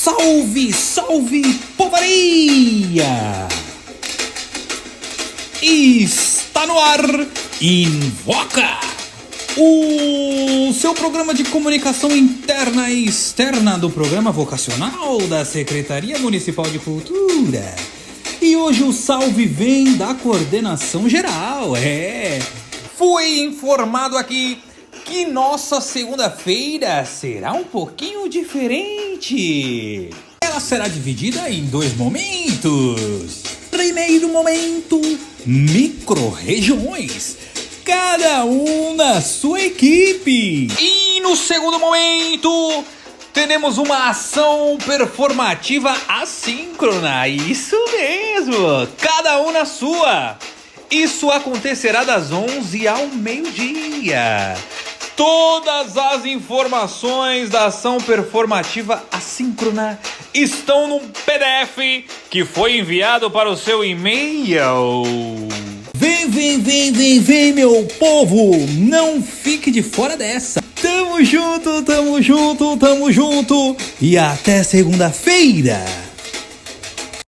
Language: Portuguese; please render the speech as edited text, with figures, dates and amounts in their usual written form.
Salve, salve, povaria! Está no ar, Invoca! O seu programa de comunicação interna e externa do programa vocacional da Secretaria Municipal de Cultura. E hoje o salve vem da coordenação geral, Fui informado aqui que nossa segunda-feira será um pouquinho diferente. Ela será dividida em dois momentos. Primeiro momento, micro-regiões, cada um na sua equipe. E no segundo momento, teremos uma ação performativa assíncrona. Isso mesmo, cada um na sua. Isso acontecerá das 11 ao meio-dia. Todas as informações da ação performativa assíncrona estão num PDF que foi enviado para o seu e-mail. Vem, meu povo! Não fique de fora dessa! Tamo junto! E até segunda-feira!